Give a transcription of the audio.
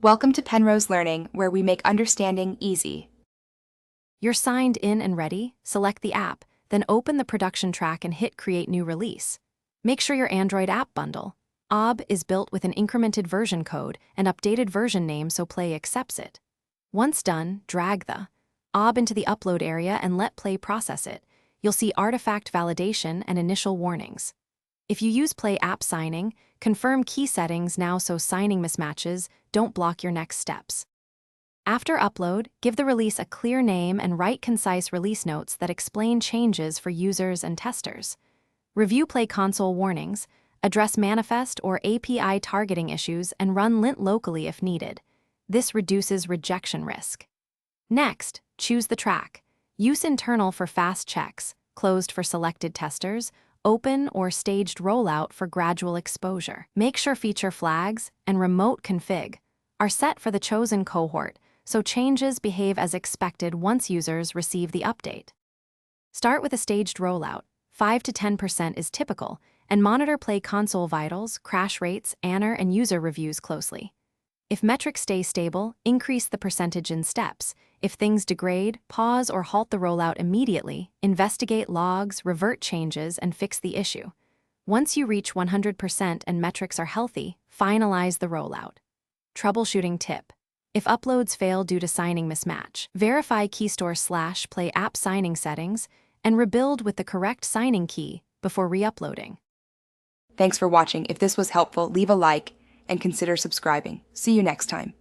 Welcome to Penrose Learning, where we make understanding easy. You're signed in and ready, select the app, then open the production track and hit Create New Release. Make sure your Android app bundle, OB, is built with an incremented version code and updated version name so Play accepts it. Once done, drag the OB into the upload area and let Play process it. You'll see artifact validation and initial warnings. If you use Play app signing, confirm key settings now so signing mismatches don't block your next steps. After upload, give the release a clear name and write concise release notes that explain changes for users and testers. Review Play console warnings, address manifest or API targeting issues, and run lint locally if needed. This reduces rejection risk. Next, choose the track. Use internal for fast checks, closed for selected testers, open or staged rollout for gradual exposure. Make sure feature flags and remote config are set for the chosen cohort, so changes behave as expected once users receive the update. Start with a staged rollout. 5 to 10% is typical, and monitor Play console vitals, crash rates, ANR, and user reviews closely. If metrics stay stable, increase the percentage in steps. If things degrade, pause or halt the rollout immediately, investigate logs, revert changes, and fix the issue. Once you reach 100% and metrics are healthy, finalize the rollout. Troubleshooting tip. If uploads fail due to signing mismatch, verify keystore/Play app signing settings and rebuild with the correct signing key before re-uploading. Thanks for watching. If this was helpful, leave a like and consider subscribing. See you next time.